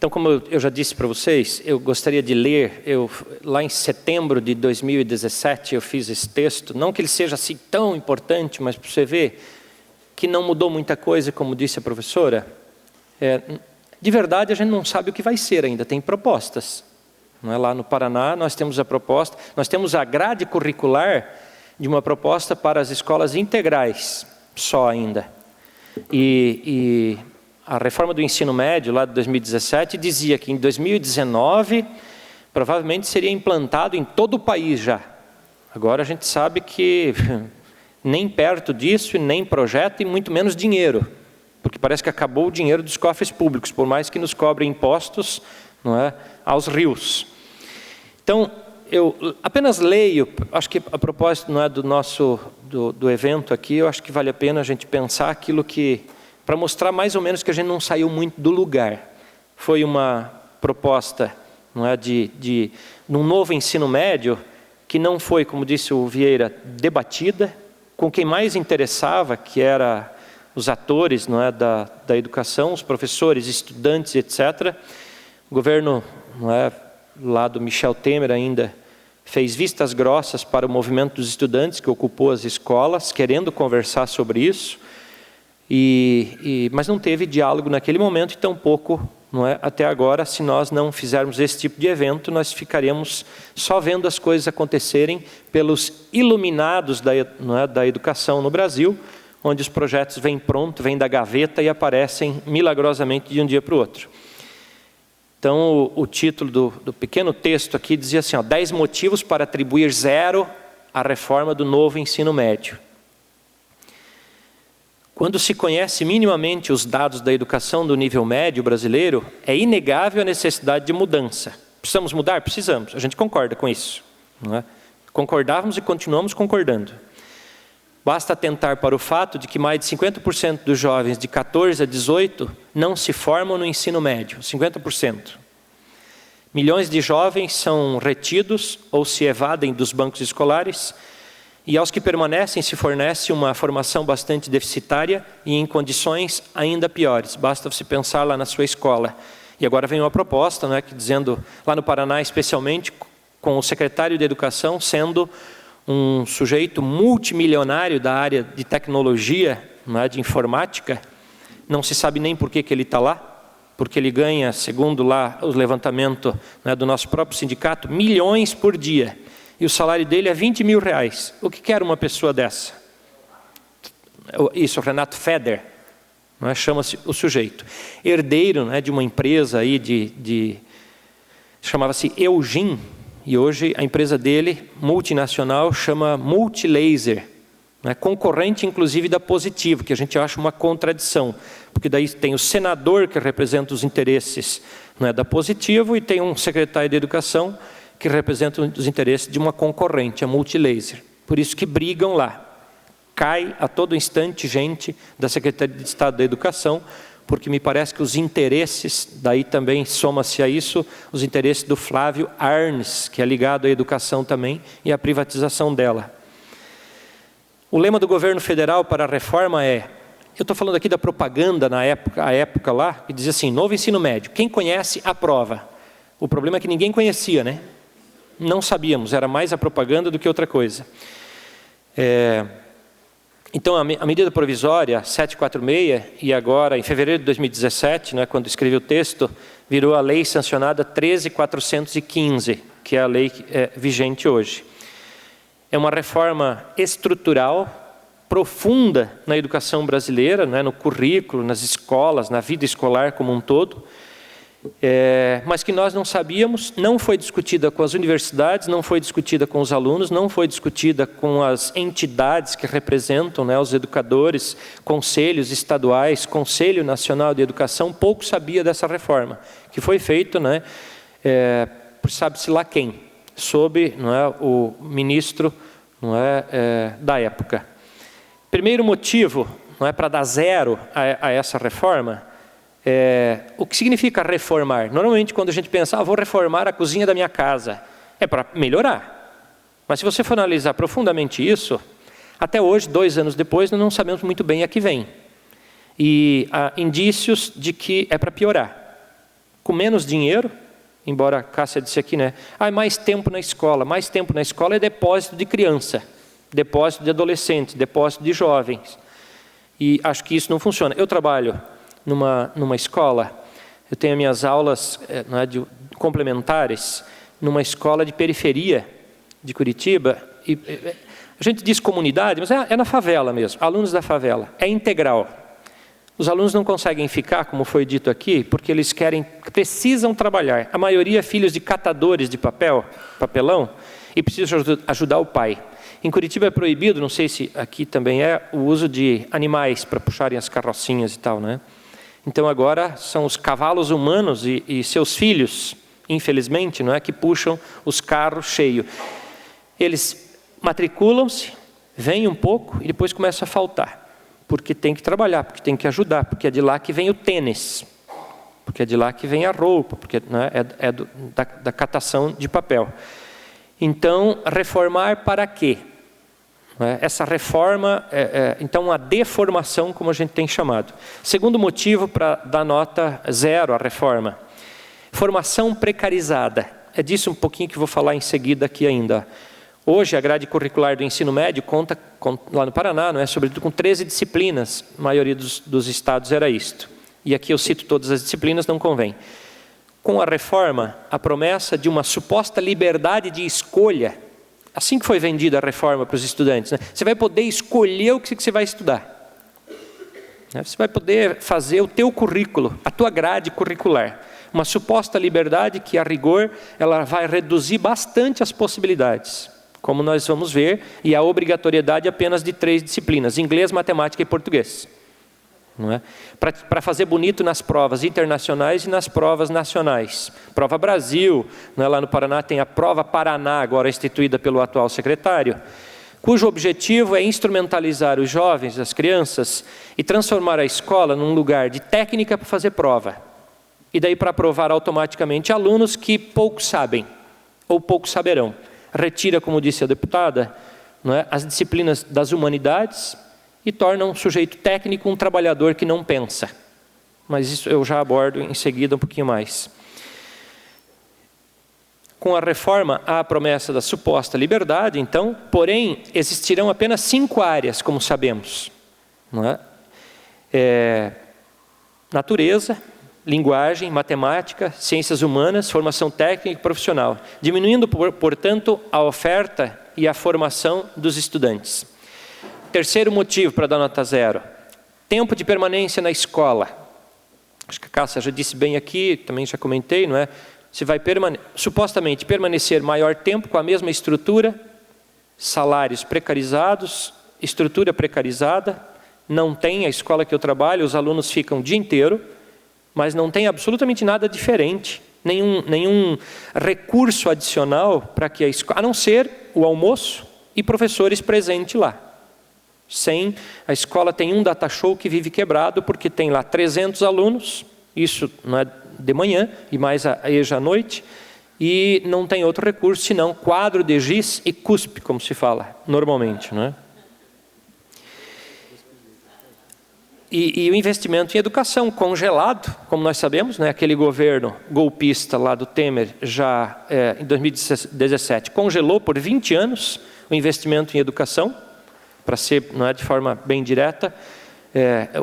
Então, como eu já disse para vocês, eu gostaria de ler, lá em setembro de 2017 eu fiz esse texto, não que ele seja assim tão importante, mas para você ver que não mudou muita coisa, como disse a professora. De verdade, a gente não sabe o que vai ser ainda, tem propostas. Não é? Lá no Paraná nós temos a proposta, nós temos a grade curricular de uma proposta para as escolas integrais, só ainda. E a reforma do ensino médio, lá de 2017, dizia que em 2019, provavelmente seria implantado em todo o país já. Agora a gente sabe que nem perto disso, e nem projeto, e muito menos dinheiro. Porque parece que acabou o dinheiro dos cofres públicos, por mais que nos cobrem impostos, não é, aos rios. Então, eu apenas leio, acho que a propósito não é do evento aqui, eu acho que vale a pena a gente pensar aquilo que, para mostrar mais ou menos que a gente não saiu muito do lugar. Foi uma proposta, não é, de um novo ensino médio, que não foi, como disse o Vieira, debatida, com quem mais interessava, que era os atores, não é, da educação, os professores, estudantes, etc. O governo, não é, lá do Michel Temer ainda fez vistas grossas para o movimento dos estudantes que ocupou as escolas, querendo conversar sobre isso, mas não teve diálogo naquele momento e tampouco, não é, até agora. Se nós não fizermos esse tipo de evento, nós ficaremos só vendo as coisas acontecerem pelos iluminados da educação no Brasil, onde os projetos vêm pronto, vêm da gaveta e aparecem milagrosamente de um dia para o outro. Então, o título do pequeno texto aqui dizia assim, 10 motivos para atribuir 0 à reforma do novo ensino médio. Quando se conhece minimamente os dados da educação do nível médio brasileiro, é inegável a necessidade de mudança. Precisamos mudar? Precisamos. A gente concorda com isso. Não é? Concordávamos e continuamos concordando. Basta atentar para o fato de que mais de 50% dos jovens de 14 a 18 não se formam no ensino médio. 50%. Milhões de jovens são retidos ou se evadem dos bancos escolares, e aos que permanecem se fornece uma formação bastante deficitária e em condições ainda piores. Basta você pensar lá na sua escola. E agora vem uma proposta, né, que dizendo, lá no Paraná especialmente, com o secretário de Educação sendo um sujeito multimilionário da área de tecnologia, né, de informática. Não se sabe nem por que ele está lá, porque ele ganha, segundo lá o levantamento, né, do nosso próprio sindicato, milhões por dia. E o salário dele é 20 mil reais. O que quer uma pessoa dessa? Isso, Renato Feder, né, chama-se o sujeito. Herdeiro, né, de uma empresa aí chamava-se Eugin, e hoje a empresa dele, multinacional, chama Multilaser, né, concorrente inclusive da Positivo, que a gente acha uma contradição, porque daí tem o senador que representa os interesses, né, da Positivo, e tem um secretário de Educação que representa os interesses de uma concorrente, a Multilaser. Por isso que brigam lá. Cai a todo instante gente da Secretaria de Estado da Educação, porque me parece que os interesses, daí também soma-se a isso, os interesses do Flávio Arnes, que é ligado à educação também, e à privatização dela. O lema do governo federal para a reforma é, eu estou falando aqui da propaganda na época lá, que dizia assim, novo ensino médio, quem conhece, aprova. O problema é que ninguém conhecia, né? Não sabíamos, era mais a propaganda do que outra coisa. Então, a medida provisória 746, e agora, em fevereiro de 2017, né, quando escrevi o texto, virou a lei sancionada 13.415, que é a lei vigente hoje. É uma reforma estrutural, profunda na educação brasileira, né, no currículo, nas escolas, na vida escolar como um todo, mas que nós não sabíamos, não foi discutida com as universidades, não foi discutida com os alunos, não foi discutida com as entidades que representam, né, os educadores, conselhos estaduais, Conselho Nacional de Educação, pouco sabia dessa reforma, que foi feita, né, por sabe-se lá quem, sob, não é, o ministro, não é, da época. Primeiro motivo, não é, para dar 0 a essa reforma, o que significa reformar? Normalmente quando a gente pensa, vou reformar a cozinha da minha casa, é para melhorar. Mas se você for analisar profundamente isso, até hoje, 2 anos depois, nós não sabemos muito bem a que vem. E há indícios de que é para piorar. com menos dinheiro, embora a Cássia disse aqui, né? Mais tempo na escola. Mais tempo na escola é depósito de criança, depósito de adolescentes, depósito de jovens. E acho que isso não funciona. Eu trabalho numa escola, eu tenho minhas aulas complementares numa escola de periferia de Curitiba. E a gente diz comunidade, mas é na favela mesmo, alunos da favela. É integral. Os alunos não conseguem ficar, como foi dito aqui, porque eles precisam trabalhar. A maioria é filhos de catadores de papelão, e precisam ajudar o pai. Em Curitiba é proibido, não sei se aqui também é, o uso de animais para puxarem as carrocinhas e tal, né? Então agora são os cavalos humanos e seus filhos, infelizmente, não é, que puxam os carros cheios. Eles matriculam-se, vêm um pouco e depois começam a faltar. Porque tem que trabalhar, porque tem que ajudar, porque é de lá que vem o tênis, porque é de lá que vem a roupa, porque né, da catação de papel. Então, reformar para quê? Essa reforma, então, a deformação, como a gente tem chamado. Segundo motivo para dar nota 0 à reforma. Formação precarizada. É disso um pouquinho que vou falar em seguida aqui ainda. Hoje, a grade curricular do ensino médio conta, lá no Paraná, não é, sobretudo com 13 disciplinas. A maioria dos estados era isto. E aqui eu cito todas as disciplinas, não convém. Com a reforma, a promessa de uma suposta liberdade de escolha, assim que foi vendida a reforma para os estudantes, né? Você vai poder escolher o que você vai estudar. Você vai poder fazer o teu currículo, a tua grade curricular. Uma suposta liberdade que, a rigor, ela vai reduzir bastante as possibilidades. Como nós vamos ver, e a obrigatoriedade apenas de 3 disciplinas, inglês, matemática e português. Não é? Para fazer bonito nas provas internacionais e nas provas nacionais. Prova Brasil, não é? Lá no Paraná tem a Prova Paraná, agora instituída pelo atual secretário, cujo objetivo é instrumentalizar os jovens, as crianças, e transformar a escola num lugar de técnica para fazer prova. E daí para aprovar automaticamente alunos que pouco sabem, ou pouco saberão. Retira, como disse a deputada, não é, as disciplinas das humanidades e torna um sujeito técnico um trabalhador que não pensa. Mas isso eu já abordo em seguida um pouquinho mais. Com a reforma, há a promessa da suposta liberdade, então, porém, existirão apenas 5 áreas, como sabemos. Não é? Natureza, linguagem, matemática, ciências humanas, formação técnica e profissional, diminuindo, portanto, a oferta e a formação dos estudantes. Terceiro motivo para dar nota 0, tempo de permanência na escola. Acho que a Cássia já disse bem aqui, também já comentei, não é? Você vai supostamente permanecer maior tempo com a mesma estrutura, salários precarizados, estrutura precarizada, não tem a escola que eu trabalho, os alunos ficam o dia inteiro, mas não tem absolutamente nada diferente, nenhum recurso adicional para que a escola, a não ser o almoço e professores presentes lá. A escola tem um data show que vive quebrado, porque tem lá 300 alunos, isso não é de manhã, e mais a EJA à noite, e não tem outro recurso senão quadro de giz e cuspe, como se fala normalmente, não é? E o investimento em educação congelado, como nós sabemos, né, aquele governo golpista lá do Temer, já em 2017, congelou por 20 anos o investimento em educação, para ser, não é, de forma bem direta.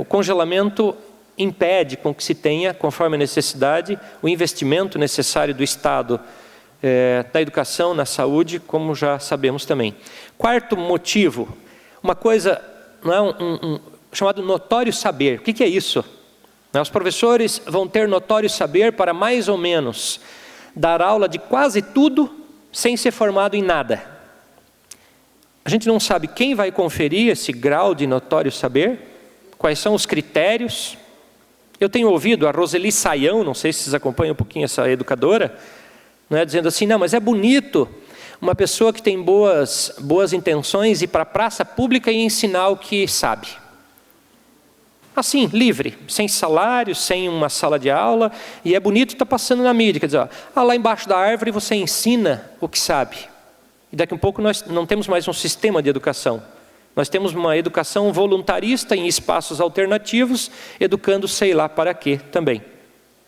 O congelamento impede com que se tenha, conforme a necessidade, o investimento necessário do Estado na educação, na saúde, como já sabemos também. Quarto motivo, uma coisa, não é, chamado notório saber. O que é isso? Os professores vão ter notório saber para mais ou menos dar aula de quase tudo sem ser formado em nada. A gente não sabe quem vai conferir esse grau de notório saber, quais são os critérios. Eu tenho ouvido a Roseli Saião, não sei se vocês acompanham um pouquinho essa educadora, não é, dizendo assim, não, mas é bonito uma pessoa que tem boas intenções ir para a praça pública e ensinar o que sabe. Assim, livre, sem salário, sem uma sala de aula, e é bonito estar passando na mídia, quer dizer, lá embaixo da árvore você ensina o que sabe. E daqui a um pouco nós não temos mais um sistema de educação. Nós temos uma educação voluntarista em espaços alternativos, educando sei lá para quê também.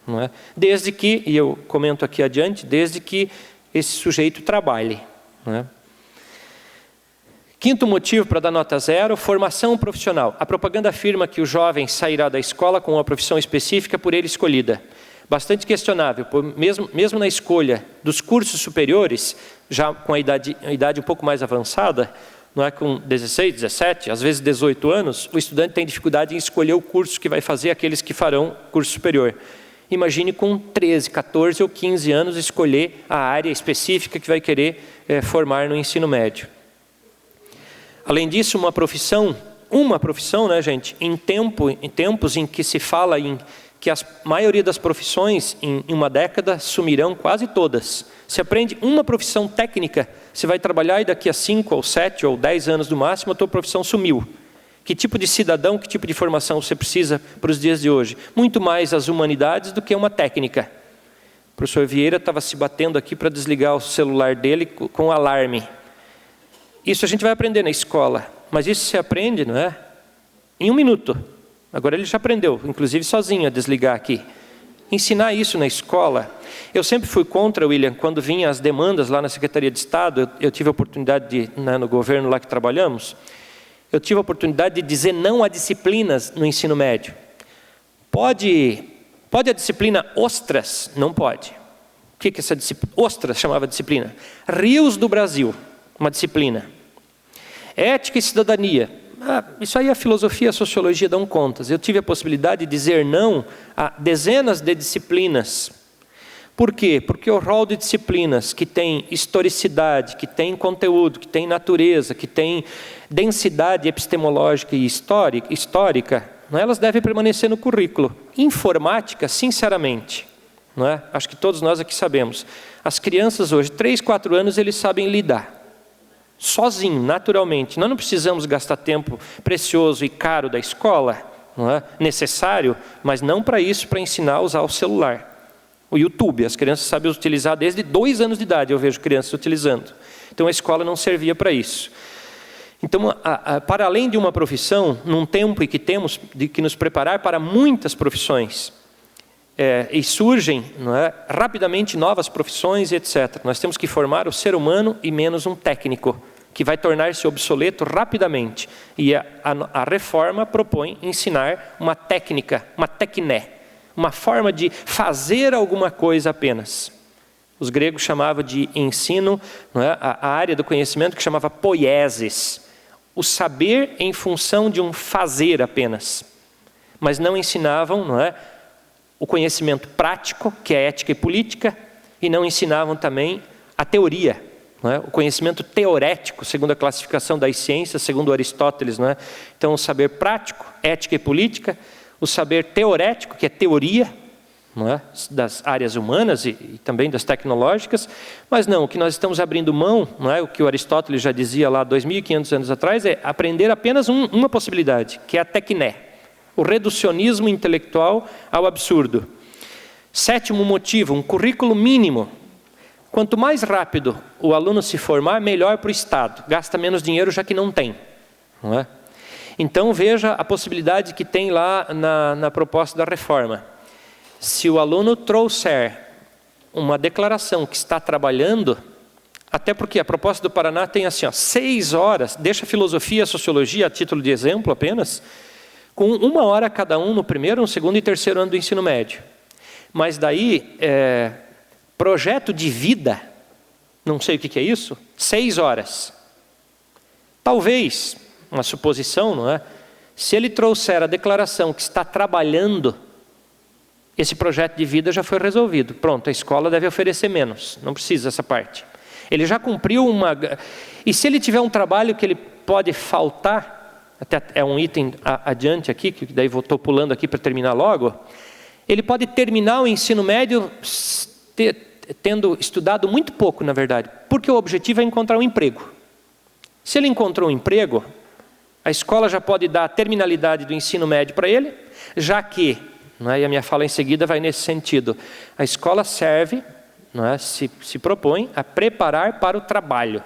não é? Desde que, e eu comento aqui adiante, desde que esse sujeito trabalhe, não é? Quinto motivo para dar nota 0, formação profissional. A propaganda afirma que o jovem sairá da escola com uma profissão específica por ele escolhida. Bastante questionável, mesmo na escolha dos cursos superiores, já com a idade um pouco mais avançada, não é, com 16, 17, às vezes 18 anos, o estudante tem dificuldade em escolher o curso que vai fazer, aqueles que farão curso superior. Imagine com 13, 14 ou 15 anos escolher a área específica que vai querer formar no ensino médio. Além disso, uma profissão, né, gente, em tempos em que se fala em que a maioria das profissões em uma década sumirão quase todas. Se aprende uma profissão técnica, você vai trabalhar e daqui a 5 ou 7 ou 10 anos no máximo, a tua profissão sumiu. Que tipo de cidadão, que tipo de formação você precisa para os dias de hoje? Muito mais as humanidades do que uma técnica. O professor Vieira estava se batendo aqui para desligar o celular dele com alarme. Isso a gente vai aprender na escola, mas isso se aprende, não é? Em 1 minuto. Agora ele já aprendeu, inclusive sozinho, a desligar aqui. Ensinar isso na escola. Eu sempre fui contra, William, quando vinham as demandas lá na Secretaria de Estado, eu tive a oportunidade no governo lá que trabalhamos, eu tive a oportunidade de dizer não a disciplinas no ensino médio. Pode a disciplina Ostras? Não pode. O que essa disciplina? Ostras chamava disciplina. Rios do Brasil, uma disciplina. Ética e cidadania. Isso aí a filosofia e a sociologia dão contas. Eu tive a possibilidade de dizer não a dezenas de disciplinas. Por quê? Porque o rol de disciplinas que tem historicidade, que tem conteúdo, que tem natureza, que tem densidade epistemológica e histórica, não é? Elas devem permanecer no currículo. Informática, sinceramente, não é? Acho que todos nós aqui sabemos. As crianças hoje, 3, 4 anos, eles sabem lidar. Sozinho, naturalmente. Nós não precisamos gastar tempo precioso e caro da escola, não é? Necessário, mas não para isso, para ensinar a usar o celular. O YouTube, as crianças sabem utilizar desde 2 anos de idade, eu vejo crianças utilizando. Então a escola não servia para isso. Então, para além de uma profissão, num tempo em que temos de que nos preparar para muitas profissões, e surgem, não é, rapidamente novas profissões, etc. Nós temos que formar o ser humano e menos um técnico, que vai tornar-se obsoleto rapidamente. E a reforma propõe ensinar uma técnica, uma tekné, uma forma de fazer alguma coisa apenas. Os gregos chamavam de ensino, não é, a área do conhecimento que chamava poiesis, o saber em função de um fazer apenas. Mas não ensinavam, não é, o conhecimento prático, que é ética e política, e não ensinavam também a teoria, não é? O conhecimento teorético, segundo a classificação das ciências, segundo Aristóteles, não é? Então, o saber prático, ética e política, o saber teorético, que é teoria, não é? Das áreas humanas e também das tecnológicas, mas não, o que nós estamos abrindo mão, não é? O que o Aristóteles já dizia lá 2.500 anos atrás, é aprender apenas uma possibilidade, que é a tekné. O reducionismo intelectual ao absurdo. 7º motivo, um currículo mínimo. Quanto mais rápido o aluno se formar, melhor para o Estado. Gasta menos dinheiro, já que não tem. Não é? Então veja a possibilidade que tem lá na proposta da reforma. Se o aluno trouxer uma declaração que está trabalhando, até porque a proposta do Paraná tem assim, 6 horas, deixa a filosofia e a sociologia a título de exemplo apenas, com 1 hora cada um no primeiro, no segundo e terceiro ano do ensino médio. Mas daí, projeto de vida, não sei o que é isso, 6 horas. Talvez, uma suposição, não é? Se ele trouxer a declaração que está trabalhando, esse projeto de vida já foi resolvido. Pronto, a escola deve oferecer menos, não precisa essa parte. Ele já cumpriu uma... E se ele tiver um trabalho que ele pode faltar, até é um item adiante aqui, que daí estou pulando aqui para terminar logo, ele pode terminar o ensino médio tendo estudado muito pouco, na verdade, porque o objetivo é encontrar um emprego. Se ele encontrou um emprego, a escola já pode dar a terminalidade do ensino médio para ele, já que, não é, e a minha fala em seguida vai nesse sentido, a escola serve, não é, se propõe a preparar para o trabalho.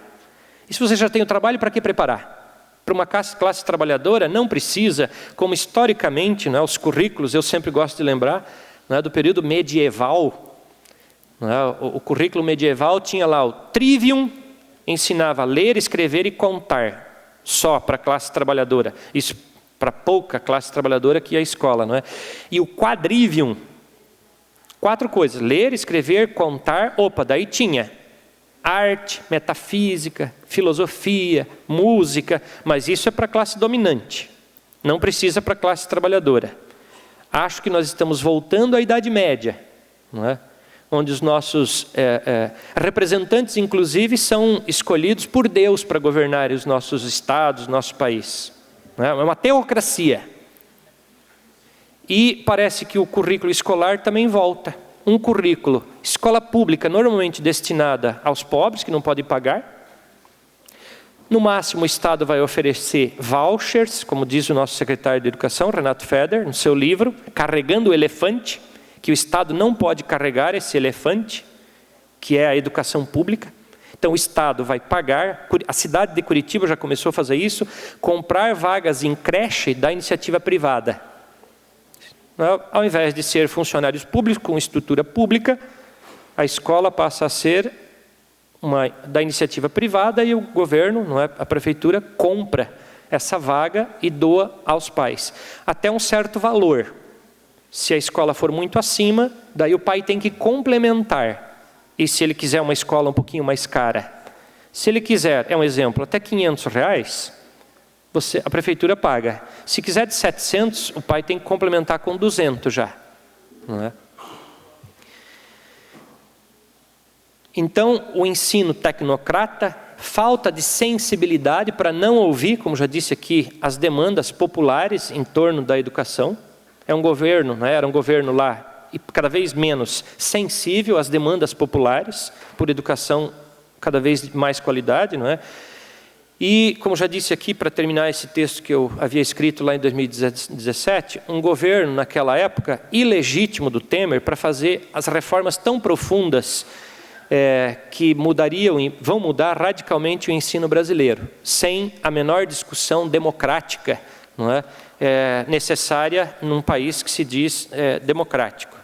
E se você já tem o trabalho, para que preparar? Para uma classe trabalhadora não precisa, como historicamente, né, os currículos, eu sempre gosto de lembrar, né, do período medieval, né, o currículo medieval tinha lá o trivium, ensinava a ler, escrever e contar, só para a classe trabalhadora. Isso para pouca classe trabalhadora que ia à escola, não é? E o quadrivium, 4 coisas: ler, escrever, contar. Opa, daí tinha arte, metafísica, filosofia, música, mas isso é para a classe dominante, não precisa para a classe trabalhadora. Acho que nós estamos voltando à Idade Média, não é? Onde os nossos representantes, inclusive, são escolhidos por Deus para governar os nossos estados, nosso país. Não é? É uma teocracia. E parece que o currículo escolar também volta. Um currículo, escola pública, normalmente destinada aos pobres, que não podem pagar. No máximo, o Estado vai oferecer vouchers, como diz o nosso secretário de Educação, Renato Feder, no seu livro, Carregando o Elefante, que o Estado não pode carregar esse elefante, que é a educação pública. Então, o Estado vai pagar, a cidade de Curitiba já começou a fazer isso, comprar vagas em creche da iniciativa privada. Ao invés de ser funcionários públicos com estrutura pública, a escola passa a ser da iniciativa privada e o governo, não é, a prefeitura, compra essa vaga e doa aos pais. Até um certo valor. Se a escola for muito acima, daí o pai tem que complementar. E se ele quiser uma escola um pouquinho mais cara? Se ele quiser, é um exemplo, até R$500, a prefeitura paga. Se quiser de 700, o pai tem que complementar com 200 já. Não é? Então, o ensino tecnocrata, falta de sensibilidade para não ouvir, como já disse aqui, as demandas populares em torno da educação. É um governo, né? Era um governo lá, e cada vez menos sensível às demandas populares, por educação cada vez de mais qualidade, não é? E, como já disse aqui, para terminar esse texto que eu havia escrito lá em 2017, um governo, naquela época, ilegítimo do Temer, para fazer as reformas tão profundas que mudariam e vão mudar radicalmente o ensino brasileiro, sem a menor discussão democrática, não é? Necessária num país que se diz democrático.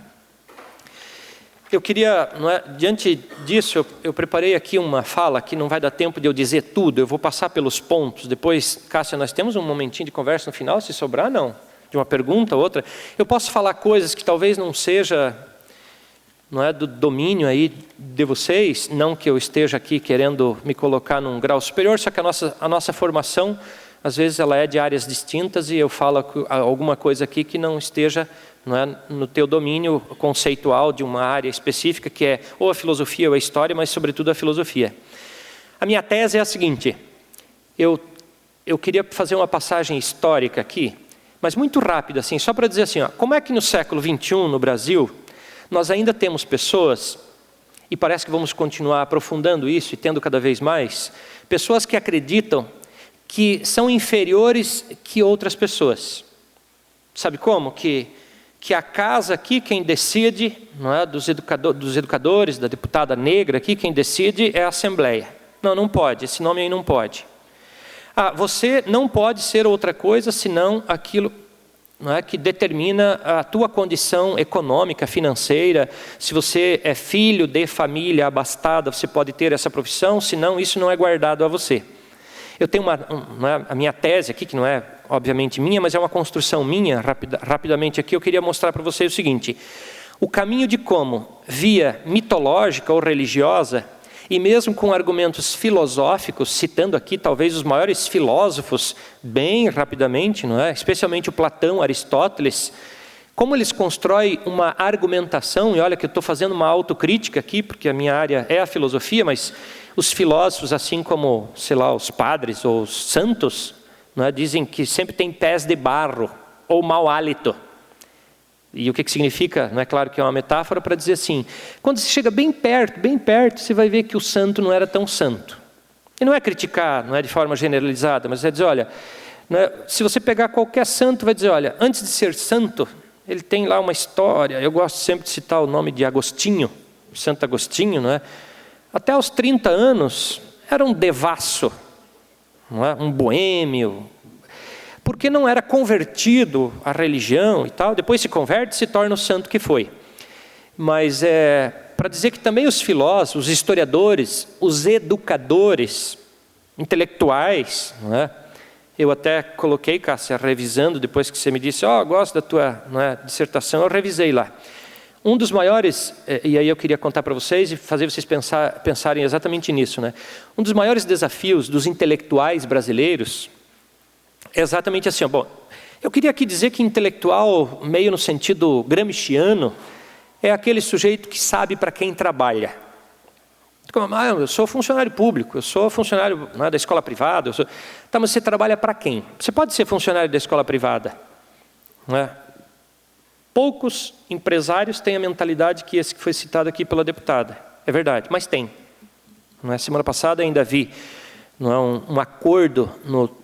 Eu queria, não é, diante disso, eu preparei aqui uma fala que não vai dar tempo de eu dizer tudo, eu vou passar pelos pontos. Depois, Cássia, nós temos um momentinho de conversa no final, se sobrar, não? De uma pergunta, outra. Eu posso falar coisas que talvez não seja, não é, do domínio aí de vocês, não que eu esteja aqui querendo me colocar num grau superior, só que a nossa formação, às vezes ela é de áreas distintas e eu falo alguma coisa aqui que não esteja, não é, no teu domínio conceitual de uma área específica, que é ou a filosofia ou a história, mas sobretudo a filosofia. A minha tese é a seguinte: eu queria fazer uma passagem histórica aqui, mas muito rápida, assim, só para dizer assim, ó, como é que no século XXI, no Brasil, nós ainda temos pessoas, e parece que vamos continuar aprofundando isso e tendo cada vez mais, pessoas que acreditam que são inferiores que outras pessoas. Sabe como? Que a casa aqui, quem decide, não é, dos educadores, da deputada negra aqui, quem decide é a Assembleia. Não pode, esse nome aí não pode. Você não pode ser outra coisa senão aquilo, não é, que determina a tua condição econômica, financeira. Se você é filho de família abastada, você pode ter essa profissão, senão isso não é guardado a você. Eu tenho a minha tese aqui, que não é obviamente minha, mas é uma construção minha, rapidamente aqui eu queria mostrar para vocês o seguinte: o caminho de como, via mitológica ou religiosa, e mesmo com argumentos filosóficos, citando aqui talvez os maiores filósofos, bem rapidamente, não é? Especialmente o Platão, Aristóteles, como eles constroem uma argumentação, e olha que eu estou fazendo uma autocrítica aqui, porque a minha área é a filosofia, mas os filósofos, assim como, sei lá, os padres ou os santos, não é, dizem que sempre tem pés de barro ou mau hálito. E o que significa? Não é claro que é uma metáfora para dizer assim, quando você chega bem perto, você vai ver que o santo não era tão santo. E não é criticar, não é de forma generalizada, mas é dizer, olha, não é, se você pegar qualquer santo, vai dizer, olha, antes de ser santo, ele tem lá uma história. Eu gosto sempre de citar o nome de Agostinho, Santo Agostinho, não é? Até aos 30 anos, era um devasso, não é? Um boêmio, porque não era convertido à religião e tal. Depois se converte e se torna o santo que foi. mas é para dizer que também os filósofos, os historiadores, os educadores, intelectuais, não é? Eu até coloquei, Cássia, revisando, depois que você me disse, gosto da tua dissertação, eu revisei lá. Um dos maiores, e aí eu queria contar para vocês e fazer vocês pensarem exatamente nisso, né? Um dos maiores desafios dos intelectuais brasileiros é exatamente assim, bom, eu queria aqui dizer que intelectual, meio no sentido gramsciano, é aquele sujeito que sabe para quem trabalha. Eu sou funcionário público, eu sou funcionário da escola privada. Tá, mas você trabalha para quem? Você pode ser funcionário da escola privada, não é? Poucos empresários têm a mentalidade que esse que foi citado aqui pela deputada. É verdade, mas tem. Não é? Semana passada ainda vi um acordo no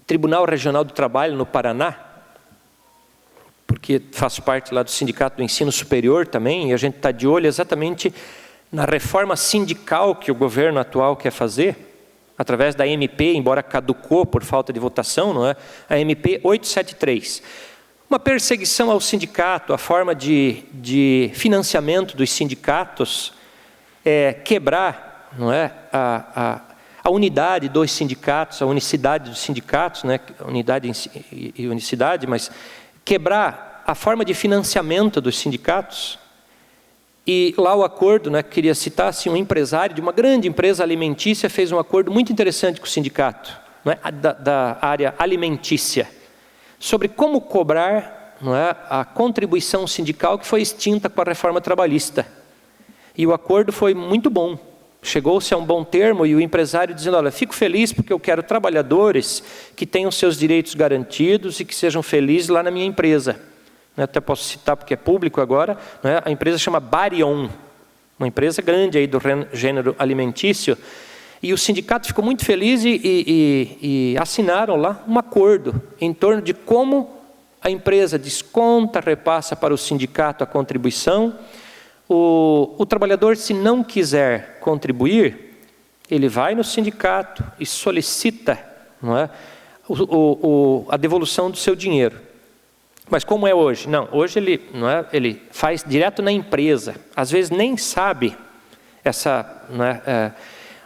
Tribunal Regional do Trabalho no Paraná, porque faço parte lá do Sindicato do Ensino Superior também, e a gente está de olho exatamente na reforma sindical que o governo atual quer fazer, através da MP, embora caducou por falta de votação, não é? A MP 873. Uma perseguição ao sindicato, a forma de financiamento dos sindicatos, quebrar, não é? A unidade dos sindicatos, a unicidade dos sindicatos, né? Unidade e unicidade, mas quebrar a forma de financiamento dos sindicatos. E lá o acordo, né, queria citar assim, um empresário de uma grande empresa alimentícia fez um acordo muito interessante com o sindicato, né, da área alimentícia, sobre como cobrar, não é, a contribuição sindical que foi extinta com a reforma trabalhista. E o acordo foi muito bom. Chegou-se a um bom termo e o empresário dizendo, olha, fico feliz porque eu quero trabalhadores que tenham seus direitos garantidos e que sejam felizes lá na minha empresa. Até posso citar porque é público agora, né? A empresa chama Barion, uma empresa grande aí do gênero alimentício, e o sindicato ficou muito feliz e assinaram lá um acordo em torno de como a empresa desconta, repassa para o sindicato a contribuição. O trabalhador, se não quiser contribuir, ele vai no sindicato e solicita, não é, a devolução do seu dinheiro. Mas como é hoje? Não, hoje ele faz direto na empresa. Às vezes nem sabe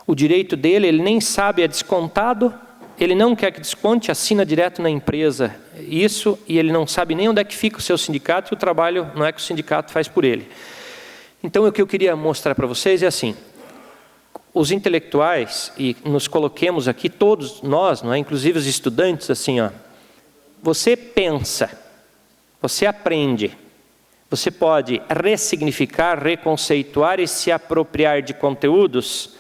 o direito dele, ele nem sabe, é descontado, ele não quer que desconte, assina direto na empresa isso, e ele não sabe nem onde é que fica o seu sindicato, e o trabalho não é que o sindicato faz por ele. Então o que eu queria mostrar para vocês é assim, os intelectuais, e nos coloquemos aqui todos nós, não é? Inclusive os estudantes, assim, você pensa, você aprende, você pode ressignificar, reconceituar e se apropriar de conteúdos.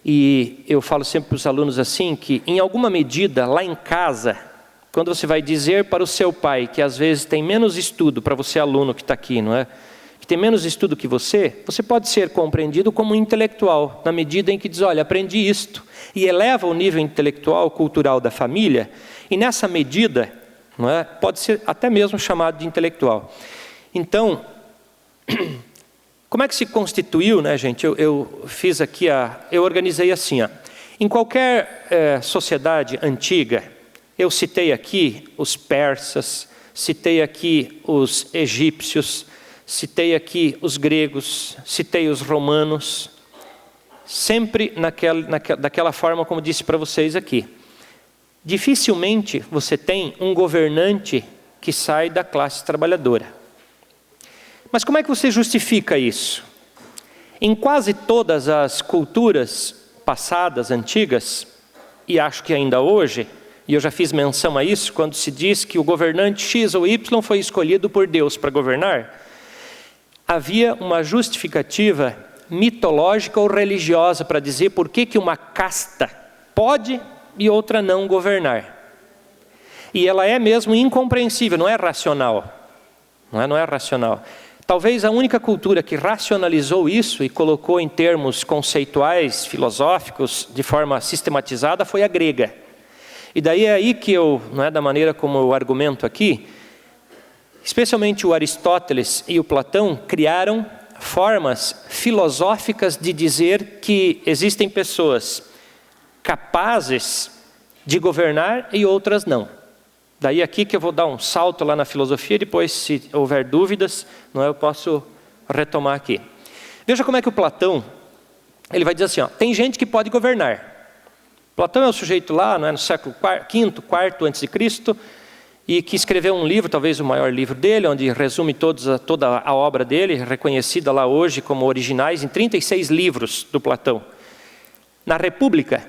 E eu falo sempre para os alunos assim, que em alguma medida lá em casa, quando você vai dizer para o seu pai que às vezes tem menos estudo, para você aluno que está aqui, não é? Que tem menos estudo que você pode ser compreendido como um intelectual, na medida em que diz, olha, aprendi isto, e eleva o nível intelectual, cultural da família, e nessa medida, não é, pode ser até mesmo chamado de intelectual. Então, como é que se constituiu, né, gente? Eu fiz aqui, eu organizei assim, em qualquer sociedade antiga, eu citei aqui os persas, citei aqui os egípcios, citei aqui os gregos, citei os romanos, sempre daquela forma como disse para vocês aqui. Dificilmente você tem um governante que sai da classe trabalhadora. Mas como é que você justifica isso? Em quase todas as culturas passadas, antigas, e acho que ainda hoje, e eu já fiz menção a isso, quando se diz que o governante X ou Y foi escolhido por Deus para governar, havia uma justificativa mitológica ou religiosa para dizer por que uma casta pode e outra não governar. E ela é mesmo incompreensível, não é racional. Não é racional. Talvez a única cultura que racionalizou isso e colocou em termos conceituais, filosóficos, de forma sistematizada, foi a grega. E daí é aí que eu, não é da maneira como eu argumento aqui, especialmente o Aristóteles e o Platão criaram formas filosóficas de dizer que existem pessoas capazes de governar e outras não. Daí aqui que eu vou dar um salto lá na filosofia, depois se houver dúvidas, não é, eu posso retomar aqui. Veja como é que o Platão, ele vai dizer assim, ó, tem gente que pode governar. Platão é um sujeito lá, não é, no século V, IV a.C., e que escreveu um livro, talvez o maior livro dele, onde resume toda a obra dele, reconhecida lá hoje como originais, em 36 livros do Platão. Na República,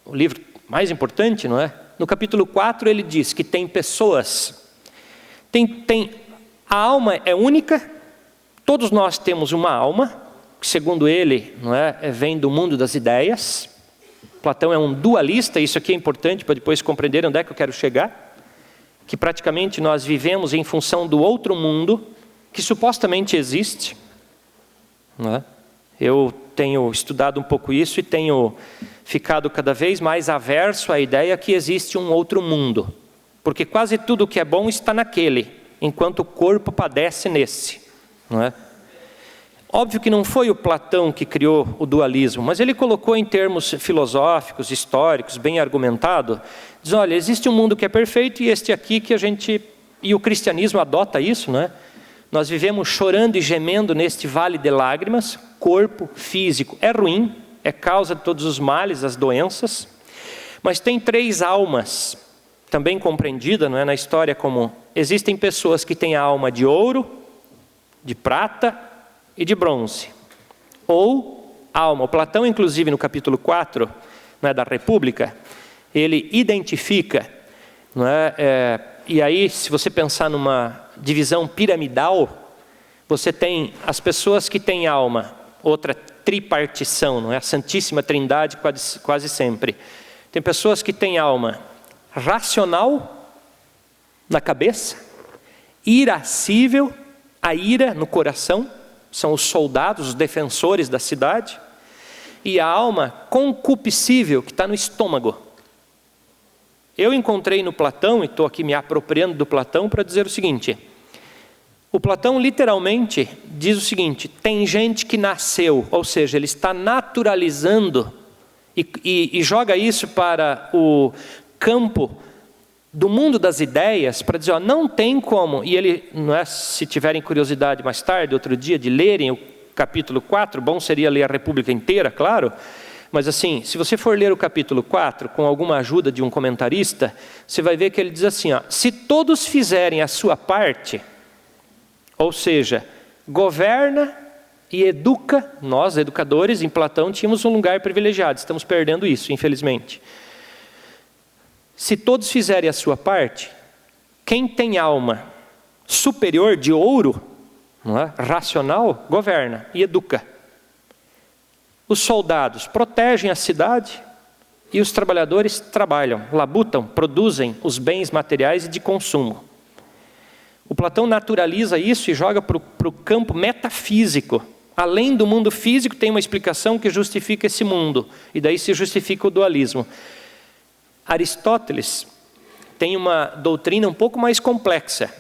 o livro mais importante, não é? No capítulo 4 ele diz que tem pessoas, a alma é única, todos nós temos uma alma, que segundo ele, não é, vem do mundo das ideias. Platão é um dualista, isso aqui é importante para depois compreender onde é que eu quero chegar. Que praticamente nós vivemos em função do outro mundo, que supostamente existe. Não é? Eu tenho estudado um pouco isso e tenho ficado cada vez mais averso à ideia que existe um outro mundo. Porque quase tudo que é bom está naquele, enquanto o corpo padece nesse. Não é? Óbvio que não foi o Platão que criou o dualismo, mas ele colocou em termos filosóficos, históricos, bem argumentado, diz, olha, existe um mundo que é perfeito e este aqui que e o cristianismo adota isso, não é? Nós vivemos chorando e gemendo neste vale de lágrimas, corpo físico é ruim, é causa de todos os males, as doenças, mas tem 3 almas, também compreendida, não é, na história como, existem pessoas que têm a alma de ouro, de prata, e de bronze, ou alma. O Platão, inclusive, no capítulo 4, não é, da República, ele identifica, não é, e aí, se você pensar numa divisão piramidal, você tem as pessoas que têm alma, outra tripartição, não é, a Santíssima Trindade quase sempre. Tem pessoas que têm alma racional na cabeça, irascível, a ira no coração, são os soldados, os defensores da cidade, e a alma concupiscível, que está no estômago. Eu encontrei no Platão, e estou aqui me apropriando do Platão para dizer o seguinte, o Platão literalmente diz o seguinte, tem gente que nasceu, ou seja, ele está naturalizando, e joga isso para o campo do mundo das ideias, para dizer, ó, não tem como, e ele, não é, se tiverem curiosidade mais tarde, outro dia, de lerem o capítulo 4, bom seria ler a República inteira, claro, mas assim, se você for ler o capítulo 4, com alguma ajuda de um comentarista, você vai ver que ele diz assim, ó, se todos fizerem a sua parte, ou seja, governa e educa, nós educadores, em Platão tínhamos um lugar privilegiado, estamos perdendo isso, infelizmente. Se todos fizerem a sua parte, quem tem alma superior de ouro, não é, racional, governa e educa. Os soldados protegem a cidade e os trabalhadores trabalham, labutam, produzem os bens materiais e de consumo. O Platão naturaliza isso e joga para o campo metafísico. Além do mundo físico, tem uma explicação que justifica esse mundo, e daí se justifica o dualismo. Aristóteles tem uma doutrina um pouco mais complexa,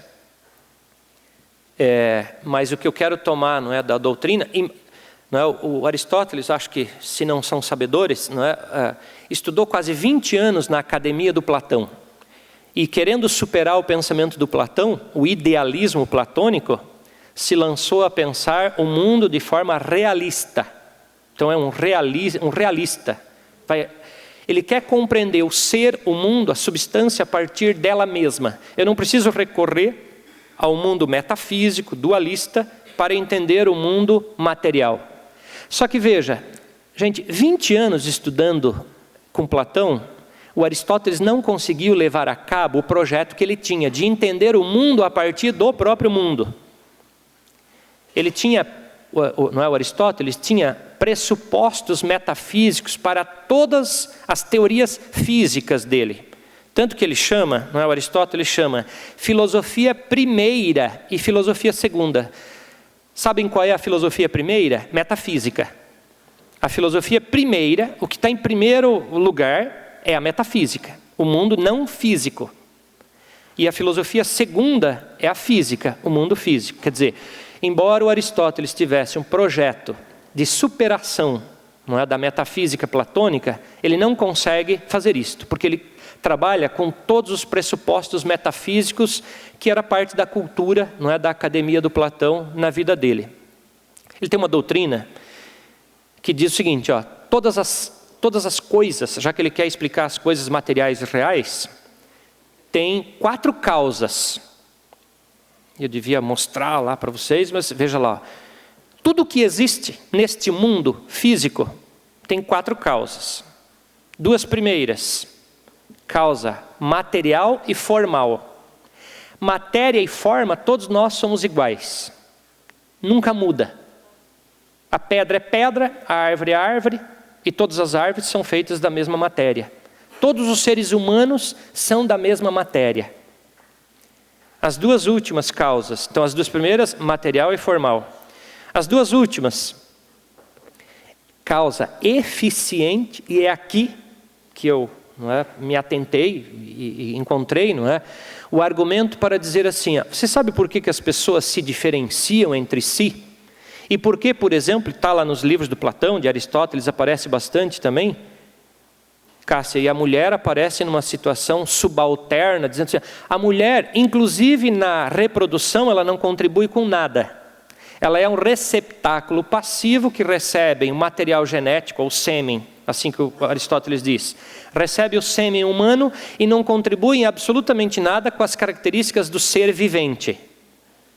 mas o que eu quero tomar, não é, da doutrina, não é, o Aristóteles, acho que se não são sabedores, não é, estudou quase 20 anos na academia do Platão, e querendo superar o pensamento do Platão, o idealismo platônico, se lançou a pensar o mundo de forma realista. Então é um realista. Ele quer compreender o ser, o mundo, a substância a partir dela mesma. Eu não preciso recorrer ao mundo metafísico, dualista, para entender o mundo material. Só que veja, gente, 20 anos estudando com Platão, o Aristóteles não conseguiu levar a cabo o projeto que ele tinha, de entender o mundo a partir do próprio mundo. Ele tinha, não é, o Aristóteles tinha pressupostos metafísicos para todas as teorias físicas dele. Tanto que ele chama, não é, o Aristóteles chama, filosofia primeira e filosofia segunda. Sabem qual é a filosofia primeira? Metafísica. A filosofia primeira, o que está em primeiro lugar, é a metafísica, o mundo não físico. E a filosofia segunda é a física, o mundo físico. Quer dizer, embora o Aristóteles tivesse um projeto de superação, não é, da metafísica platônica, ele não consegue fazer isto, porque ele trabalha com todos os pressupostos metafísicos que era parte da cultura, não é, da academia do Platão na vida dele. Ele tem uma doutrina que diz o seguinte, ó, todas as coisas, já que ele quer explicar as coisas materiais e reais, tem 4 causas. Eu devia mostrar lá para vocês, mas veja lá. Tudo que existe neste mundo físico tem 4 causas. 2 primeiras, causa material e formal. Matéria e forma, todos nós somos iguais. Nunca muda. A pedra é pedra, a árvore é árvore, e todas as árvores são feitas da mesma matéria. Todos os seres humanos são da mesma matéria. As 2 últimas causas, então as 2 primeiras, material e formal. As 2 últimas, causa eficiente, e é aqui que eu me atentei e encontrei, o argumento para dizer assim, você sabe por que as pessoas se diferenciam entre si? E por que, por exemplo, está lá nos livros do Platão, de Aristóteles, aparece bastante também, Cássia, e a mulher aparece numa situação subalterna, dizendo assim, a mulher, inclusive na reprodução, ela não contribui com nada. Ela é um receptáculo passivo que recebe o material genético, ou sêmen, assim que o Aristóteles diz. Recebe o sêmen humano e não contribui em absolutamente nada com as características do ser vivente.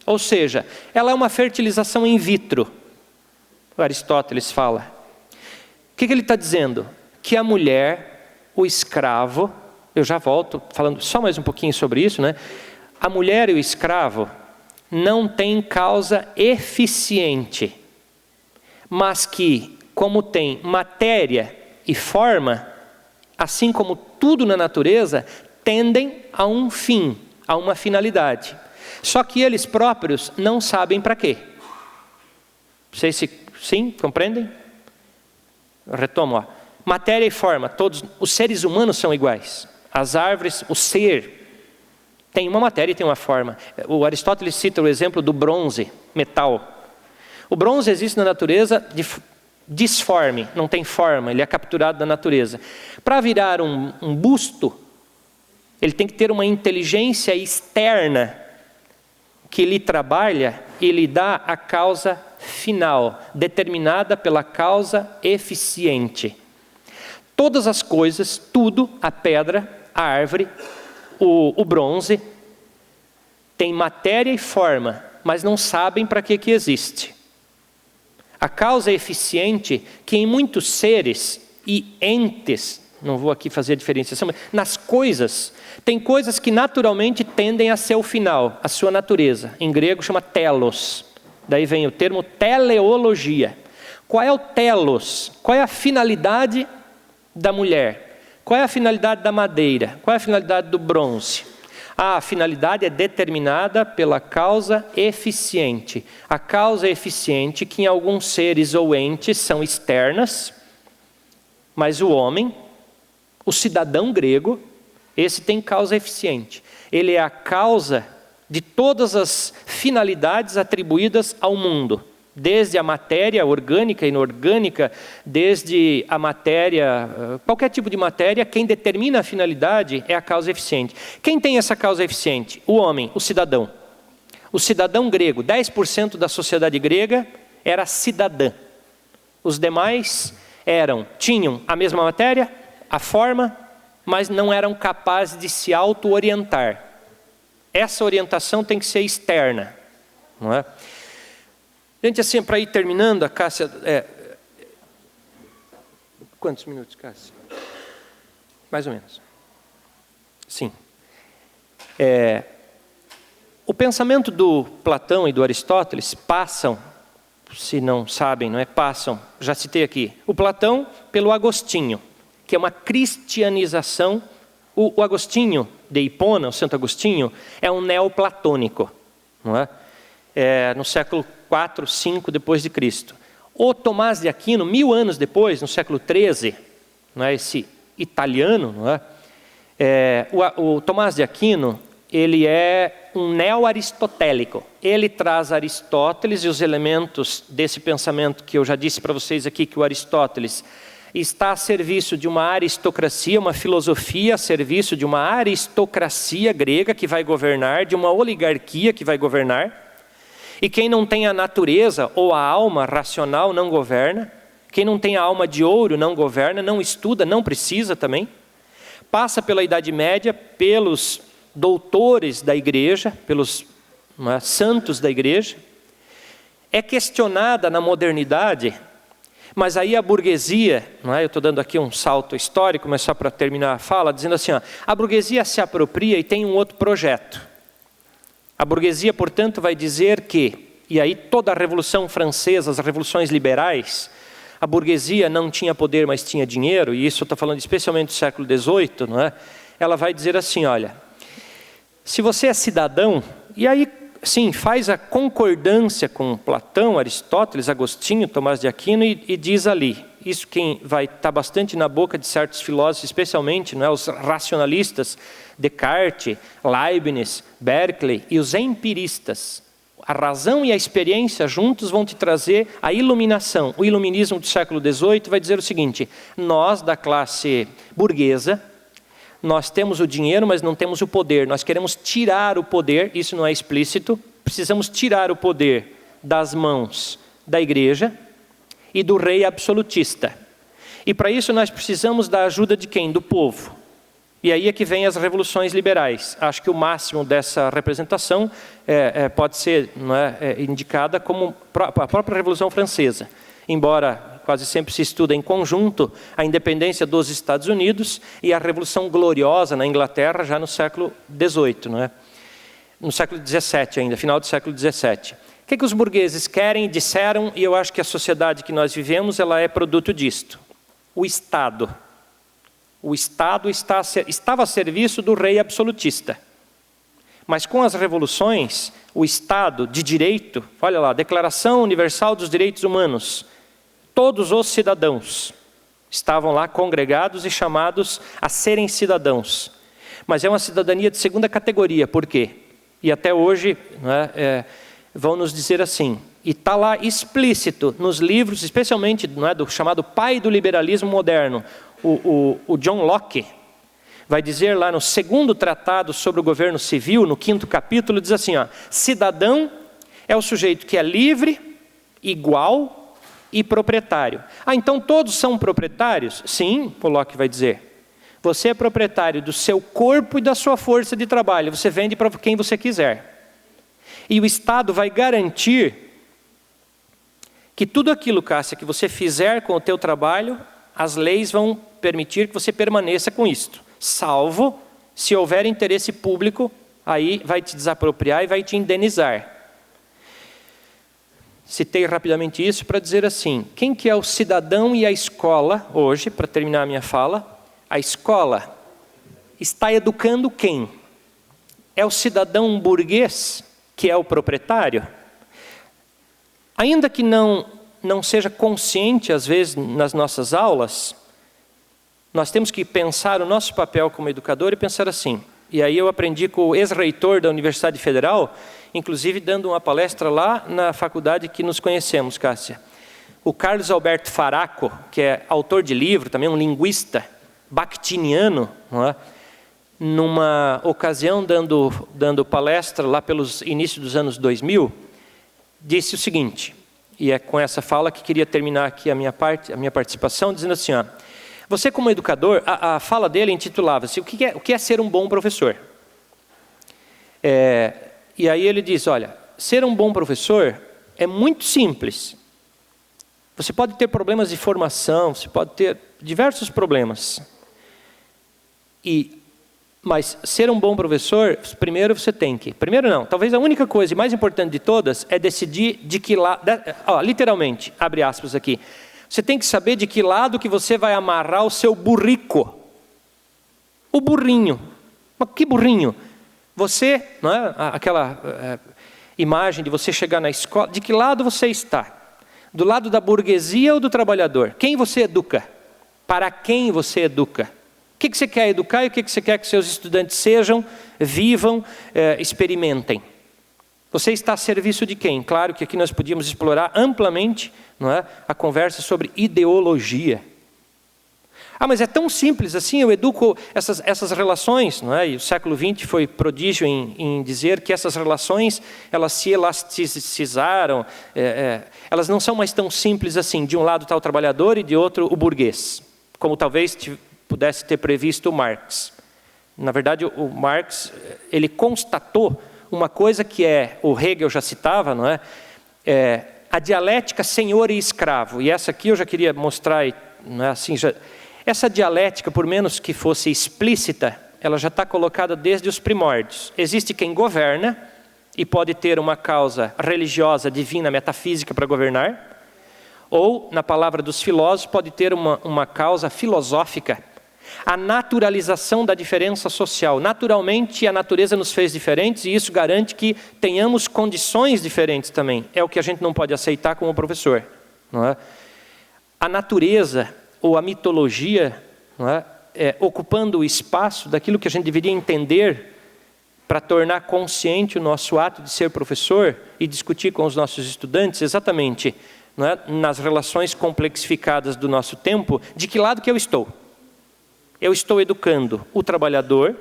Ou seja, ela é uma fertilização in vitro. O Aristóteles fala. O que ele está dizendo? Que a mulher, o escravo, eu já volto falando só mais um pouquinho sobre isso, A mulher e o escravo não têm causa eficiente, mas que, como tem matéria e forma, assim como tudo na natureza, tendem a um fim, a uma finalidade. Só que eles próprios não sabem para quê. Vocês sim, compreendem? Eu retomo, matéria e forma, todos os seres humanos são iguais. As árvores, o ser, tem uma matéria e tem uma forma. O Aristóteles cita o exemplo do bronze, metal. O bronze existe na natureza disforme, não tem forma, ele é capturado da natureza. Para virar um busto, ele tem que ter uma inteligência externa que lhe trabalha e lhe dá a causa final, determinada pela causa eficiente. Todas as coisas, tudo, a pedra, a árvore, o bronze, tem matéria e forma, mas não sabem para que existe. A causa eficiente, que em muitos seres e entes, não vou aqui fazer a diferenciação, mas nas coisas, tem coisas que naturalmente tendem a ser o final, a sua natureza. Em grego chama telos. Daí vem o termo teleologia. Qual é o telos? Qual é a finalidade da mulher? Qual é a finalidade da madeira? Qual é a finalidade do bronze? A finalidade é determinada pela causa eficiente. A causa eficiente, que em alguns seres ou entes são externas, mas o homem, o cidadão grego, esse tem causa eficiente. Ele é a causa de todas as finalidades atribuídas ao mundo. Desde a matéria orgânica e inorgânica, desde a matéria, qualquer tipo de matéria, quem determina a finalidade é a causa eficiente. Quem tem essa causa eficiente? O homem, o cidadão. O cidadão grego, 10% da sociedade grega era cidadã. Os demais tinham a mesma matéria, a forma, mas não eram capazes de se auto-orientar. Essa orientação tem que ser externa, não é? Gente, assim, para ir terminando, a Cássia... Quantos minutos, Cássia? Mais ou menos. Sim. O pensamento do Platão e do Aristóteles passam, se não sabem, passam, já citei aqui, o Platão pelo Agostinho, que é uma cristianização. O Agostinho de Hipona, o Santo Agostinho, é um neoplatônico, não é? No século 4, 5 depois de Cristo. O Tomás de Aquino, 1000 anos depois, no século 13, não é, esse italiano, não é? O Tomás de Aquino, ele é um neo-aristotélico. Ele traz Aristóteles e os elementos desse pensamento que eu já disse para vocês aqui, que o Aristóteles está a serviço de uma aristocracia, uma filosofia a serviço de uma aristocracia grega que vai governar, de uma oligarquia que vai governar. E quem não tem a natureza ou a alma racional não governa. Quem não tem a alma de ouro não governa, não estuda, não precisa também. Passa pela Idade Média, pelos doutores da igreja, pelos santos da igreja. É questionada na modernidade, mas aí a burguesia, eu estou dando aqui um salto histórico, mas só para terminar a fala, dizendo assim, a burguesia se apropria e tem um outro projeto. A burguesia, portanto, vai dizer que, e aí toda a Revolução Francesa, as revoluções liberais, a burguesia não tinha poder, mas tinha dinheiro, e isso eu estou falando especialmente do século XVIII, ela vai dizer assim, olha, se você é cidadão, e aí sim, faz a concordância com Platão, Aristóteles, Agostinho, Tomás de Aquino e diz ali, isso quem vai estar bastante na boca de certos filósofos, especialmente os racionalistas, Descartes, Leibniz, Berkeley e os empiristas. A razão e a experiência juntos vão te trazer a iluminação. O iluminismo do século XVIII vai dizer o seguinte, nós da classe burguesa, nós temos o dinheiro, mas não temos o poder. Nós queremos tirar o poder, isso não é explícito, precisamos tirar o poder das mãos da igreja e do rei absolutista. E para isso nós precisamos da ajuda de quem? Do povo. E aí é que vem as revoluções liberais. Acho que o máximo dessa representação pode ser indicada como a própria Revolução Francesa. Embora quase sempre se estuda em conjunto a independência dos Estados Unidos e a Revolução Gloriosa na Inglaterra já no século XVIII, no século XVII ainda, final do século XVII. O que os burgueses querem e disseram, e eu acho que a sociedade que nós vivemos ela é produto disto. O Estado. O Estado estava a serviço do rei absolutista. Mas com as revoluções, o Estado de direito, olha lá, Declaração Universal dos Direitos Humanos, todos os cidadãos estavam lá congregados e chamados a serem cidadãos. Mas é uma cidadania de segunda categoria, por quê? E até hoje vão nos dizer assim, e está lá explícito nos livros, especialmente do chamado pai do liberalismo moderno, o John Locke, vai dizer lá no segundo tratado sobre o governo civil, no 5º capítulo, diz assim, cidadão é o sujeito que é livre, igual e proprietário. Então todos são proprietários? Sim, o Locke vai dizer. Você é proprietário do seu corpo e da sua força de trabalho. Você vende para quem você quiser. E o Estado vai garantir que tudo aquilo, Cássia, que você fizer com o teu trabalho, as leis vão permitir que você permaneça com isto. Salvo, se houver interesse público, aí vai te desapropriar e vai te indenizar. Citei rapidamente isso para dizer assim, quem que é o cidadão e a escola, hoje, para terminar a minha fala, a escola está educando quem? É o cidadão burguês, que é o proprietário? Ainda que não seja consciente, às vezes, nas nossas aulas, nós temos que pensar o nosso papel como educador e pensar assim. E aí eu aprendi com o ex-reitor da Universidade Federal, inclusive dando uma palestra lá na faculdade que nos conhecemos, Cássia. O Carlos Alberto Faraco, que é autor de livro, também um linguista bakhtiniano, numa ocasião dando palestra lá pelos inícios dos anos 2000, disse o seguinte, e é com essa fala que queria terminar aqui a minha participação, dizendo assim, você como educador, a fala dele intitulava-se, o que é ser um bom professor? E aí ele diz, olha, ser um bom professor é muito simples. Você pode ter problemas de formação, você pode ter diversos problemas. Mas ser um bom professor, primeiro você tem que... Primeiro não, talvez a única coisa e mais importante de todas é decidir de que lado... literalmente, abre aspas aqui. Você tem que saber de que lado que você vai amarrar o seu burrico. O burrinho. Mas que burrinho? Você, não é? Aquela imagem de você chegar na escola, de que lado você está? Do lado da burguesia ou do trabalhador? Quem você educa? Para quem você educa? O que você quer educar e o que você quer que seus estudantes sejam, vivam, experimentem? Você está a serviço de quem? Claro que aqui nós podíamos explorar amplamente, não é, a conversa sobre ideologia. Ah, mas é tão simples assim, eu educo essas relações, não é? E o século XX foi prodígio em dizer que essas relações, elas se elasticizaram, elas não são mais tão simples assim, de um lado está o trabalhador e de outro o burguês, como talvez pudesse ter previsto o Marx. Na verdade, o Marx, ele constatou uma coisa que o Hegel já citava, não é? A dialética senhor e escravo, e essa aqui eu já queria mostrar, não é assim, essa dialética, por menos que fosse explícita, ela já está colocada desde os primórdios. Existe quem governa e pode ter uma causa religiosa, divina, metafísica para governar, ou, na palavra dos filósofos, pode ter uma causa filosófica. A naturalização da diferença social. Naturalmente, a natureza nos fez diferentes e isso garante que tenhamos condições diferentes também. É o que a gente não pode aceitar como professor, não é? A natureza ou a mitologia, não é? Ocupando o espaço daquilo que a gente deveria entender para tornar consciente o nosso ato de ser professor e discutir com os nossos estudantes exatamente, não é? Nas relações complexificadas do nosso tempo, de que lado que eu estou? Eu estou educando o trabalhador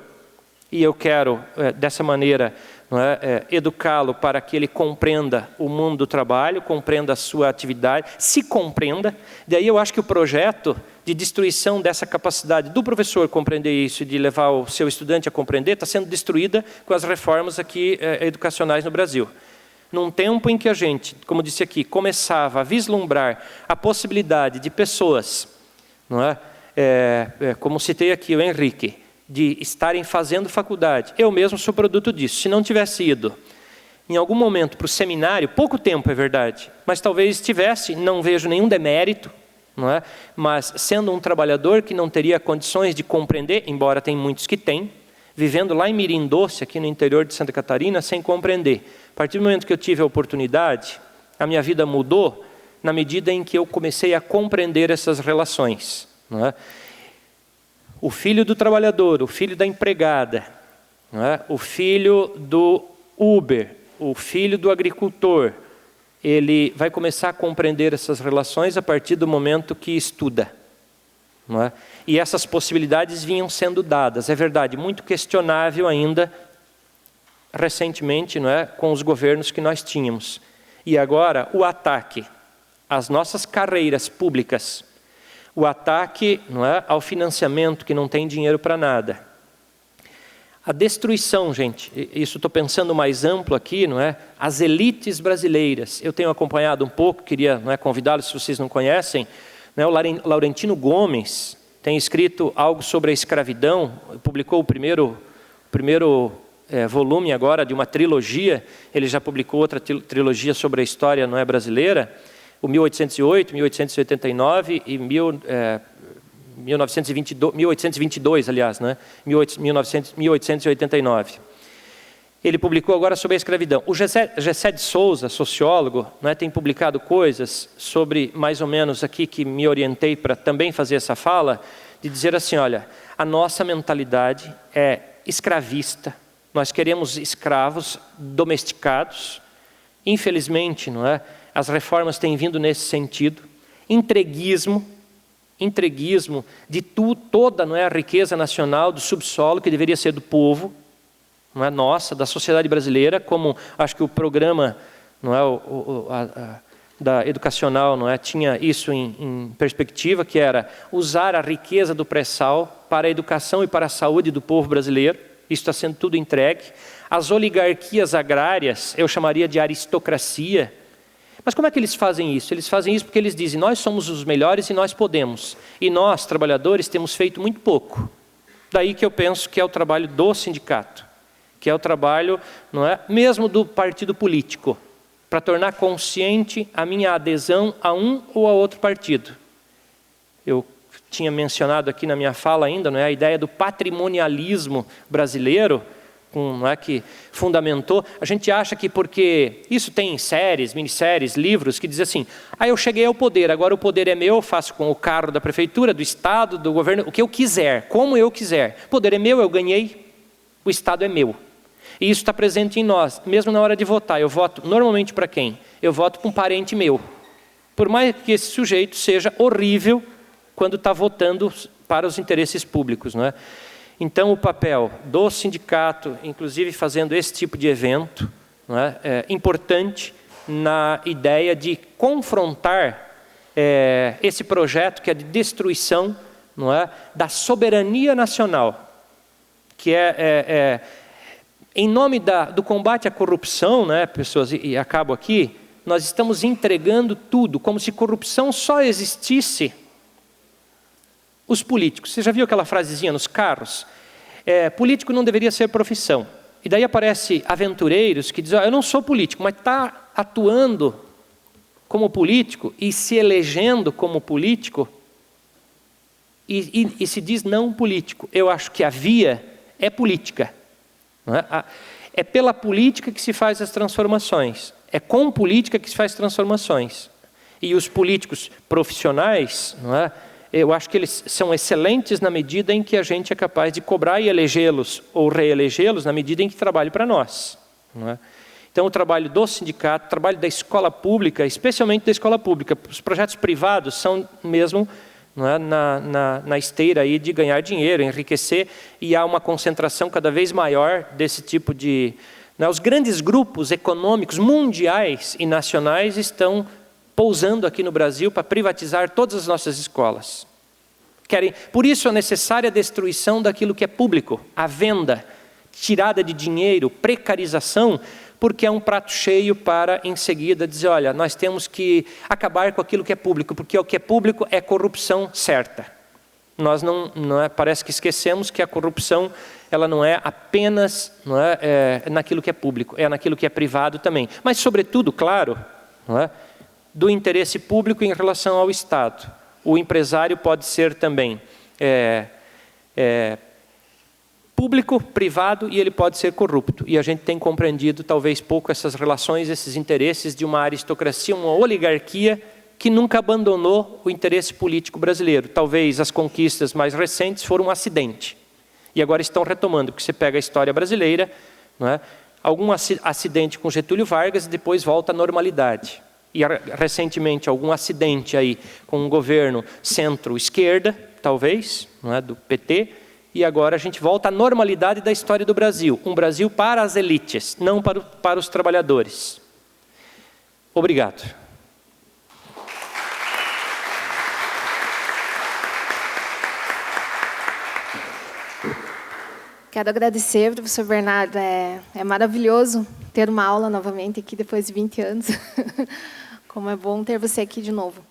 e eu quero, dessa maneira, não é, educá-lo para que ele compreenda o mundo do trabalho, compreenda a sua atividade, se compreenda. Daí eu acho que o projeto de destruição dessa capacidade do professor compreender isso e de levar o seu estudante a compreender está sendo destruída com as reformas aqui educacionais no Brasil. Num tempo em que a gente, como disse aqui, começava a vislumbrar a possibilidade de pessoas, não é? Como citei aqui o Henrique, de estarem fazendo faculdade. Eu mesmo sou produto disso. Se não tivesse ido em algum momento para o seminário, pouco tempo é verdade, mas talvez tivesse, não vejo nenhum demérito, não é? Mas sendo um trabalhador que não teria condições de compreender, embora tem muitos que têm, vivendo lá em Mirim Doce, aqui no interior de Santa Catarina, sem compreender. A partir do momento que eu tive a oportunidade, a minha vida mudou na medida em que eu comecei a compreender essas relações, não é? O filho do trabalhador, o filho da empregada, não é? O filho do Uber, o filho do agricultor, ele vai começar a compreender essas relações a partir do momento que estuda, não é? E essas possibilidades vinham sendo dadas, é verdade, muito questionável ainda recentemente, não é? Com os governos que nós tínhamos. E agora o ataque às nossas carreiras públicas, o ataque, não é, ao financiamento que não tem dinheiro para nada. A destruição, gente, isso estou pensando mais amplo aqui, não é? As elites brasileiras, eu tenho acompanhado um pouco, queria, não é, convidá-los se vocês não conhecem, né, o Laurentino Gomes tem escrito algo sobre a escravidão, publicou o primeiro volume agora de uma trilogia, ele já publicou outra trilogia sobre a história, não é, brasileira, o 1808, 1889 e 1822, aliás, né? 1889. Ele publicou agora sobre a escravidão. O Gessé de Souza, sociólogo, né, tem publicado coisas sobre, mais ou menos aqui, que me orientei para também fazer essa fala, de dizer assim, olha, a nossa mentalidade é escravista, nós queremos escravos domesticados, infelizmente, não é? As reformas têm vindo nesse sentido. Entreguismo de toda, não é, a riqueza nacional do subsolo que deveria ser do povo, não é nossa, da sociedade brasileira, como acho que o programa, não é, da educacional, não é, tinha isso em perspectiva, que era usar a riqueza do pré-sal para a educação e para a saúde do povo brasileiro. Isso está sendo tudo entregue. As oligarquias agrárias, eu chamaria de aristocracia. Mas como é que eles fazem isso? Eles fazem isso porque eles dizem, nós somos os melhores e nós podemos. E nós, trabalhadores, temos feito muito pouco. Daí que eu penso que é o trabalho do sindicato, que é o trabalho, não é, mesmo do partido político, para tornar consciente a minha adesão a um ou a outro partido. Eu tinha mencionado aqui na minha fala ainda, não é, a ideia do patrimonialismo brasileiro, não é, que fundamentou. A gente acha que porque isso tem séries, minisséries, livros que dizem assim, eu cheguei ao poder, agora o poder é meu, eu faço com o carro da prefeitura, do estado, do governo, o que eu quiser, como eu quiser. O poder é meu, eu ganhei, o estado é meu. E isso está presente em nós, mesmo na hora de votar. Eu voto normalmente para quem? Eu voto para um parente meu. Por mais que esse sujeito seja horrível quando está votando para os interesses públicos, não é? Então, o papel do sindicato, inclusive fazendo esse tipo de evento, não é importante na ideia de confrontar esse projeto que é de destruição, não é, da soberania nacional, que em nome do combate à corrupção, né, pessoas, e acabo aqui, nós estamos entregando tudo, como se corrupção só existisse os políticos. Você já viu aquela frasezinha nos carros? Político não deveria ser profissão. E daí aparece aventureiros que dizem, eu não sou político, mas está atuando como político e se elegendo como político e se diz não político. Eu acho que a via é política. Não é? É pela política que se faz as transformações. É com política que se faz transformações. E os políticos profissionais, não é? Eu acho que eles são excelentes na medida em que a gente é capaz de cobrar e elegê-los ou reelegê-los na medida em que trabalham para nós. Não é? Então, o trabalho do sindicato, o trabalho da escola pública, especialmente da escola pública, os projetos privados são mesmo, não é, na esteira aí de ganhar dinheiro, enriquecer, e há uma concentração cada vez maior desse tipo de... Não é, os grandes grupos econômicos mundiais e nacionais estão pousando aqui no Brasil para privatizar todas as nossas escolas. Por isso a necessária destruição daquilo que é público, a venda, tirada de dinheiro, precarização, porque é um prato cheio para em seguida dizer, olha, nós temos que acabar com aquilo que é público, porque o que é público é corrupção certa. Nós parece que esquecemos que a corrupção ela não é apenas naquilo que é público, é naquilo que é privado também. Mas, sobretudo, claro, não é, do interesse público em relação ao Estado. O empresário pode ser também público, privado, e ele pode ser corrupto. E a gente tem compreendido talvez pouco essas relações, esses interesses de uma aristocracia, uma oligarquia que nunca abandonou o interesse político brasileiro. Talvez as conquistas mais recentes foram um acidente. E agora estão retomando, porque você pega a história brasileira, não é? Algum acidente com Getúlio Vargas e depois volta à normalidade. E recentemente algum acidente aí com um governo centro-esquerda, talvez, não é, do PT, e agora a gente volta à normalidade da história do Brasil. Um Brasil para as elites, não para os trabalhadores. Obrigado. Quero agradecer, professor Bernardo. É maravilhoso ter uma aula novamente aqui depois de 20 anos. Como é bom ter você aqui de novo.